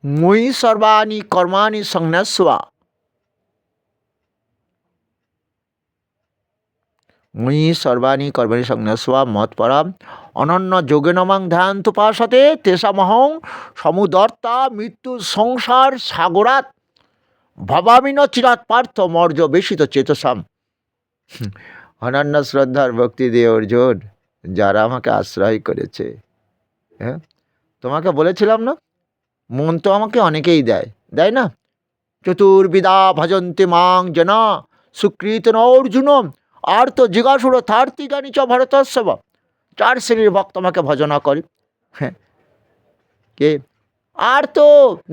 মই সর্বাণি কর্মাণি সংন্যাস্য, মই সর্বাণি কর্মাণি সংন্যাস্য মৎপরাম অনন্য যোগেন মাং ধ্যানতুপাসতে তেষামহং সমুদর্তা মৃত্যু সংসার সাগরাত ভবামি ন চিরাৎ পার্থ মর্য বেশিত চেতসাম। অনন্য শ্রদ্ধার ভক্তি দিয়ে অর্জুন, যারা আমাকে আশ্রয় করেছে, হ্যাঁ, তোমাকে বলেছিলাম না, মন তো আমাকে অনেকেই দেয়, দেয় না? চতুর্বিধা ভজন্তে মাং জনা সুকৃত ন অর্জুন আর্ত জিজ্ঞাসুর থার্তিকানি চ ভরতস্যব। 4 শ্রেণীর ভক্ত আমাকে ভজনা করে। হ্যাঁ, কে? আর তো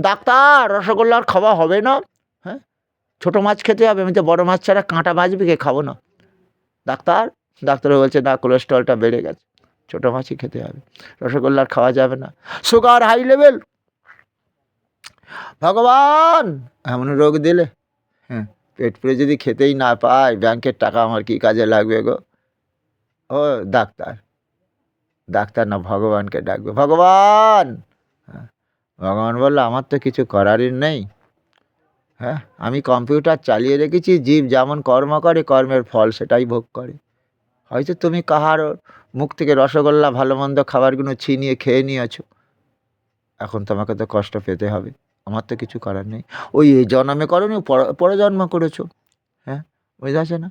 ডাক্তার, রসগোল্লার খাওয়া হবে না, হ্যাঁ, ছোটো মাছ খেতে হবে, আমি তো বড় মাছ ছাড়া কাঁটা মাছ বিকে খাবো না। ডাক্তার, ডাক্তার বলছে না, কোলেস্ট্রলটা বেড়ে গেছে, ছোটো মাছই খেতে হবে, রসগোল্লার খাওয়া যাবে না, সুগার হাই লেভেল। ভগবান এমন রোগ দিলে, হ্যাঁ, পেট পুড়ে যদি খেতেই না পাই, ব্যাংকের টাকা আমার কি কাজে লাগবে গো? ও ডাক্তার, ডাক্তার না, ভগবানকে ডাকবে, ভগবান। হ্যাঁ, ভগবান বললো আমার তো কিছু করারই নেই। হ্যাঁ, আমি কম্পিউটার চালিয়ে রেখেছি, জীব যেমন কর্ম করে কর্মের ফল সেটাই ভোগ করে। হয়তো তুমি কাহার মুখ থেকে রসগোল্লা ভালো মন্দ খাবারগুলো ছিনিয়ে খেয়ে নিয়েছো, এখন তোমাকে তো কষ্ট পেতে হবে, আমার তো কিছু করার নেই। ওই এই জন্মে করনি, পরে জন্ম করেছো। হ্যাঁ, বুঝতে পারছে না?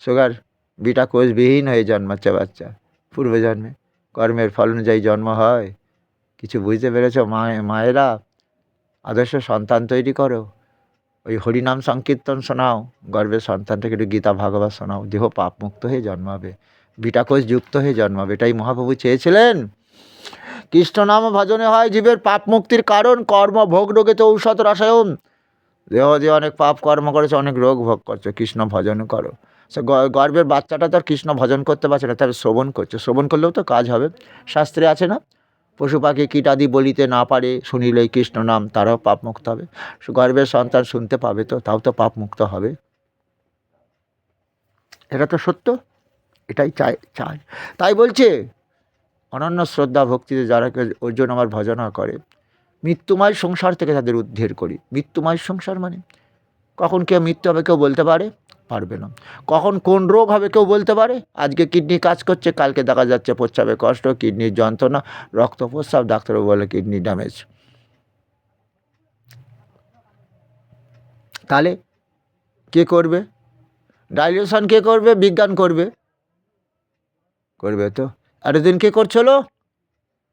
সুগার বিটা কোষবিহীন হয়ে জন্মাচ্ছে বাচ্চা পূর্বজন্মে, কর্মের ফল অনুযায়ী জন্ম হয়। কিছু বুঝতে পেরেছ মায়েরা? আদর্শ সন্তান তৈরি করো, ওই হরিনাম সংকীর্তন শোনাও, গর্ভের সন্তানটাকে একটু গীতা ভাগবত শোনাও, দেহ পাপমুক্ত হয়ে জন্মাবে, বিটাকোষ যুক্ত হয়ে জন্মাবে। এটাই মহাপ্রভু চেয়েছিলেন। কৃষ্ণ নাম ভজনে হয় জীবের পাপ মুক্তির কারণ, কর্ম ভোগ রোগে তো ঔষধ রসায়ন। দেহ দিয়ে অনেক পাপ কর্ম করেছে, অনেক রোগ ভোগ করছে, কৃষ্ণ ভজন করো। সে গর্ভের বাচ্চাটা তো আর কৃষ্ণ ভজন করতে পারছে না, তবে শ্রবণ করছে, শ্রবণ করলেও তো কাজ হবে। শাস্ত্রে আছে না, পশু পাখি কীটাদি বলিতে না পারে, শুনিলেই কৃষ্ণ নাম, তারাও পাপ মুক্ত হবে। গর্ভের সন্তান শুনতে পাবে তো, তাও তো পাপ মুক্ত হবে। এটা তো সত্য, এটাই চাই। তাই বলছে অনন্য শ্রদ্ধা ভক্তিতে যারা অর্জুন আমার ভজনা করে, মৃত্যুময় সংসার থেকে তাদের উদ্ধার করি। মৃত্যুময় সংসার মানে কখন কেউ মৃত্যু হবে কেউ বলতে পারবে না। কখন কোন রোগ হবে কেউ বলতে পারে? আজকে কিডনি কাজ করছে, কালকে দেখা যাচ্ছে প্রস্রাবে কষ্ট, কিডনির যন্ত্রণা, রক্ত প্রস্রাব, ডাক্তারবাবু বলে কিডনি ড্যামেজ। তাহলে কে করবে ডাইলিউশন? কে করবে? বিজ্ঞান করবে, করবে তো। এতদিন কে করছিল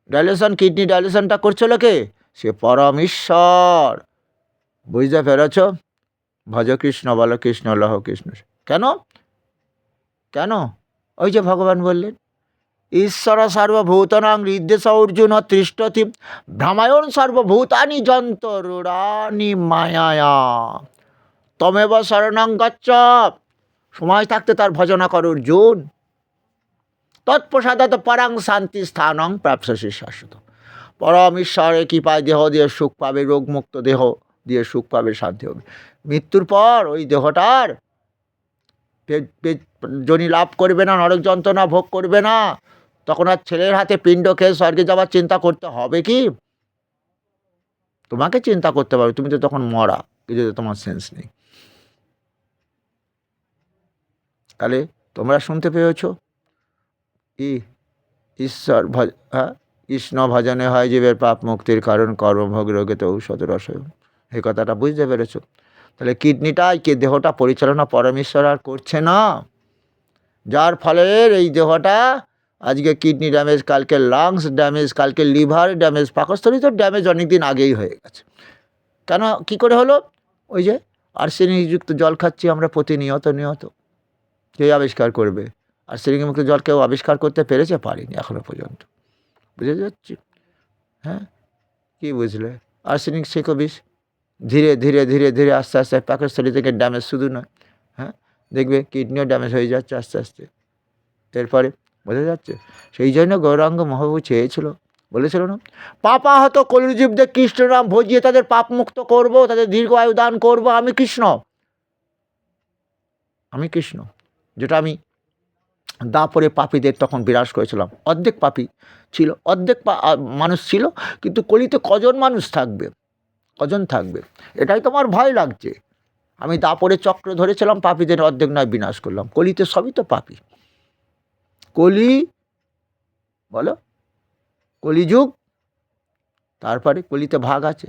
ডাইলিউশন? কিডনি ডাইলিউশনটা করছিল কে? সে পরম ঈশ্বর। বুঝতে পেরেছ? ভজ কৃষ্ণ, বলো কৃষ্ণ, লহ কৃষ্ণ। কেন? কেন? ওই যে ভগবান বললেন, ঈশ্বর সর্বভূতানাং হৃদ্দেশ অর্জুন তিষ্ঠতি ভ্রমায়ণ সর্বভূতানি যন্তরূঢ়ানি মায়ায়া তমেব শরণং গচ্ছ। সময় থাকতে তার ভজনা কর অর্জুন। তৎপ্রসাদত পরাং শান্তি স্থানং প্রাপ্স্যসি শাশ্বত। পরম ঈশ্বরের কৃপায় দেহ দিয়ে সুখ পাবে, রোগমুক্ত দেহ দিয়ে সুখ পাবে, শান্তি হবে। মৃত্যুর পর ওই দেহটার জনি লাভ করবে না, নরক যন্ত্রণা ভোগ করবে না। তখন আর ছেলের হাতে পিণ্ড খেয়ে স্বর্গে যাওয়ার চিন্তা করতে হবে কি? তোমাকে চিন্তা করতে পারবে, তুমি তো তখন মরা, কিছু তো তোমার সেন্স নেই। তাহলে তোমরা শুনতে পেয়েছ, ঈশ্বর হ্যাঁ, কৃষ্ণ ভজনে হয় জীবের পাপ মুক্তির কারণ, কর্মভোগ রোগে তো ঔষধ রসায়ন। এই কথাটা বুঝতে পেরেছ? তাহলে কিডনিটাই কে দেহটা পরিচালনা পরমেশ্বর আর করছে না, যার ফলে এই দেহটা আজকে কিডনি ড্যামেজ, কালকে লাংস ড্যামেজ, কালকে লিভার ড্যামেজ, পাকস্থলী তো ড্যামেজ অনেক দিন আগেই হয়ে গেছে। কেন, কি করে হলো? ওই যে আর্সেনিকযুক্ত জল খাচ্ছি আমরা প্রতিনিয়ত। কে আবিষ্কার করবে? আর্সেনিকমুক্ত জল কেউ আবিষ্কার করতে পেরেছে? পারেনি এখনো পর্যন্ত। বুঝে যাচ্ছি? হ্যাঁ, কি বুঝলে? আর্সেনিক সেকো বিষ, ধীরে ধীরে ধীরে ধীরে আস্তে আস্তে পাকস্থলী থেকে ড্যামেজ শুধু নয়, হ্যাঁ, দেখবে কিডনিও ড্যামেজ হয়ে যাচ্ছে আস্তে আস্তে। এরপরে বোঝা যাচ্ছে? সেই জন্য গৌরাঙ্গ মহাপ্রভু চেয়েছিল, বলেছিল না, পাপাহত কলিজীবদের কৃষ্ণ নাম ভজিয়ে তাদের পাপ মুক্ত করবো, তাদের দীর্ঘ আয়ু দান করবো। আমি কৃষ্ণ, যেটা আমি দাপরে পাপীদের তখন বিনাশ করেছিলাম। অর্ধেক পাপী ছিল, অর্ধেক মানুষ ছিল, কিন্তু কলিতে কজন মানুষ থাকবে? কজন থাকবে? এটাই তোমার ভয় লাগছে। আমি দাপরে চক্র ধরেছিলাম, পাপীদের অর্ধেক নয় বিনাশ করলাম। কলিতে সবই তো পাপী। কলি, বলো, কলিযুগ, তারপরে কলিতে ভাগ আছে।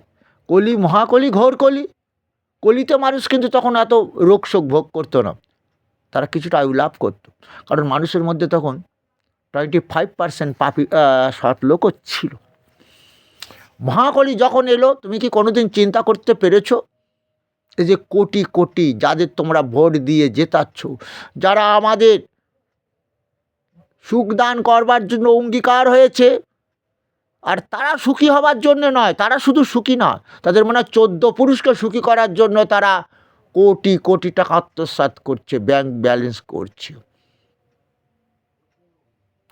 কলি, মহাকলি, ঘোর কলি। কলিতে মানুষ কিন্তু তখন এত রোগ শোক ভোগ করতো না, তারা কিছুটা আয়ু লাভ করতো, কারণ মানুষের মধ্যে তখন 25% পাপি সৎ লোকও ছিল। মহাকলি যখন এলো, তুমি কি কোনোদিন চিন্তা করতে পেরেছো? এই যে কোটি কোটি যাদের তোমরা ভোট দিয়ে জেতাচ্ছ, যারা আমাদের সুখদান করবার জন্য অঙ্গীকার হয়েছে, আর তারা সুখী হবার জন্য নয়, তারা শুধু সুখী নয়, তাদের মনে হয় 14 পুরুষকে সুখী করার জন্য তারা কোটি কোটি টাকা আত্মসাৎ করছে, ব্যাংক ব্যালেন্স করছে।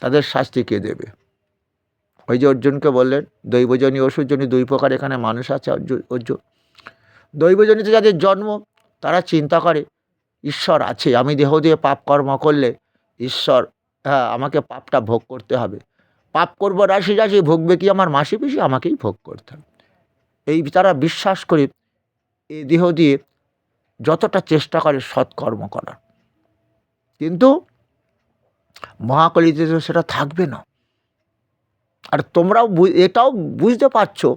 তাদের শাস্তি কে দেবে? ওই যে অর্জুনকে বললেন, দৈবজনী অসুরজনী দুই প্রকার এখানে মানুষ আছে। অর্জুন, দৈবজনীতে যাদের জন্ম, তারা চিন্তা করে ঈশ্বর আছে, আমি দেহ দিয়ে পাপ কর্ম করলে ঈশ্বর, হ্যাঁ, আমাকে পাপটা ভোগ করতে হবে। পাপ করব রাশি রাশি, ভোগবে কি আমার মাসি পিসি, আমাকেই ভোগ করতে হবে। এই তারা বিশ্বাস করে এই দেহ দিয়ে যতটা চেষ্টা করে সৎকর্ম করার, কিন্তু মহাকলিতে তো সেটা থাকবে না। আর তোমরাও এটাও বুঝতে পারছো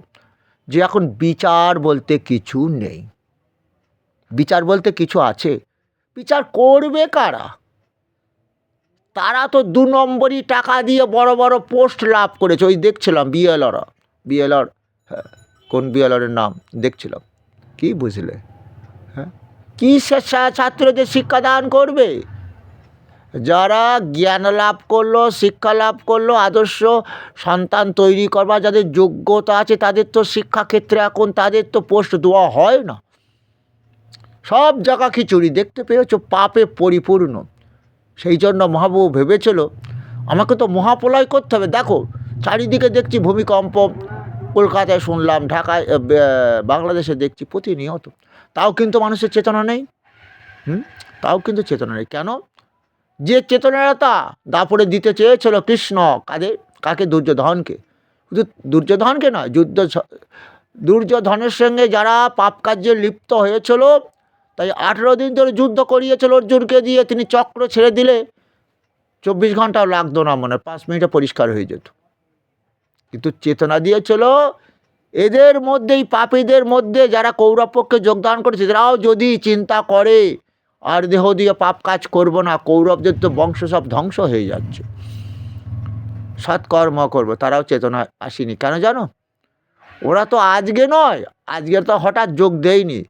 যে এখন বিচার বলতে কিছু নেই। বিচার বলতে কিছু আছে? বিচার করবে কারা? তারা তো 2 নম্বরই টাকা দিয়ে বড় বড় পোস্ট লাভ করেছে। ওই দেখছিলাম বিএলআর, হ্যাঁ, কোন বিএলআরের নাম দেখছিলাম। কি বুঝলে? হ্যাঁ, কি ছাত্রদের শিক্ষাদান করবে? যারা জ্ঞান লাভ করলো, শিক্ষা লাভ করলো, আদর্শ সন্তান তৈরি করবার যাদের যোগ্যতা আছে, তাদের তো শিক্ষাক্ষেত্রে এখন তাদের তো পোস্ট দেওয়া হয় না। সব জায়গা খিচুড়ি, দেখতে পেয়েছো, পাপে পরিপূর্ণ। সেই জন্য মহাপ্রভু ভেবেছিল আমাকে তো মহাপ্রলয় করতে হবে। দেখো চারিদিকে দেখছি ভূমিকম্প, কলকাতায় শুনলাম, ঢাকায়, বাংলাদেশে দেখছি প্রতিনিয়ত, তাও কিন্তু মানুষের চেতনা নেই। তাও কিন্তু চেতনা নেই। কেন? যে চেতনাটা দাপরে দিতে চেয়েছিল কৃষ্ণ, কাকে? দুর্যোধনকে। শুধু দুর্যোধনকে নয়, দুর্যোধনের সঙ্গে যারা পাপ কার্যে লিপ্ত হয়েছিল, তাই 18 দিন ধরে যুদ্ধ করিয়েছিল অর্জুনকে দিয়ে। তিনি চক্র ছেড়ে দিলে 24 ঘন্টাও লাগতো না, মনে 5 মিনিটে পরিষ্কার হয়ে যেত। কিন্তু চেতনা দিয়েছিল এদের মধ্যেই, পাপীদের মধ্যে যারা কৌরব পক্ষে যোগদান করেছে, তারাও যদি চিন্তা করে আর দেহ দিয়ে পাপ কাজ করব না, কৌরবদের তো বংশ সব ধ্বংস হয়ে যাচ্ছে, সৎকর্ম করব, তারাও চেতনা আসেনি। কেন জানো? ওরা তো আজকে নয়, আজকের তো হঠাৎ যোগ দেয়নি,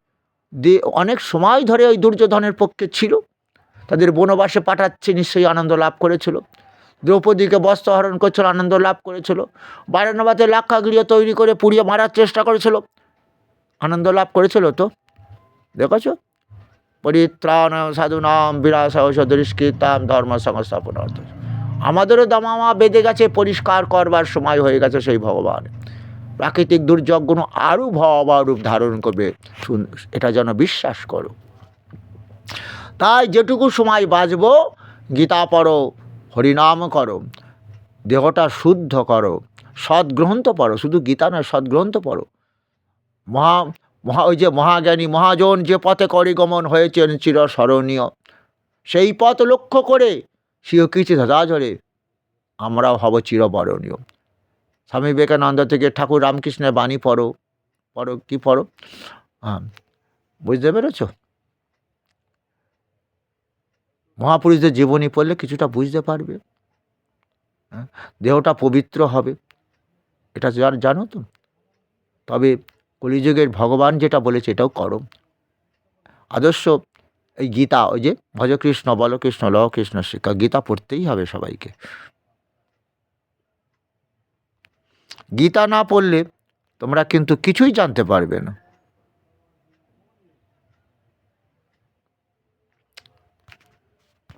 অনেক সময় ধরে ওই দুর্যোধনের পক্ষে ছিল। তাদের বনবাসে পাঠাচ্ছে, নিশ্চয়ই আনন্দ লাভ করেছিল। দ্রৌপদীকে বস্ত্র হরণ করছিল, আনন্দ লাভ করেছিল। বারানবাতে লাক্ষাগৃহ তৈরি করে পুড়িয়ে মারার চেষ্টা করেছিল, আনন্দ লাভ করেছিল। তো দেখেছ, পরিত্রাণ সাধুনাম বিনাশায় দুষ্কৃতাম ধর্ম সংস্থাপনার্থ। আমাদেরও দামামা বেঁধে গেছে, পরিষ্কার করবার সময় হয়ে গেছে। সেই ভগবান প্রাকৃতিক দুর্যোগগুলো আরও ভয়াবহ রূপ ধারণ করবে, এটা যেন বিশ্বাস করো। তাই যেটুকু সময় বাঁচব, গীতা পড়ো, হরিনাম করো, দেহটা শুদ্ধ করো, সদ্গ্রন্থ পড়ো। শুধু গীতা নয়, সদ্গ্রন্থ পড়ো। ওই যে মহাজ্ঞানী মহাজন যে পথে করিগমন হয়েছেন চিরস্মরণীয়, সেই পথ লক্ষ্য করে শিহকিছে ধরে আমরাও হব চিরবরণীয়। স্বামী বিবেকানন্দ থেকে ঠাকুর রামকৃষ্ণের বাণী পড়ো, কি পড়ো? হ্যাঁ, বুঝতে পেরেছ? মহাপুরুষদের জীবনী পড়লে কিছুটা বুঝতে পারবে। দেহটা পবিত্র হবে, এটা জানো তো। তবে কলিযুগের ভগবান যেটা বলেছে এটাও করো। আদর্শ এই গীতা, ওই যে ভজ কৃষ্ণ বল কৃষ্ণ ল কৃষ্ণ শিক্ষা, গীতা পড়তেই হবে সবাইকে। গীতা না পড়লে তোমরা কিন্তু কিছুই জানতে পারবে না।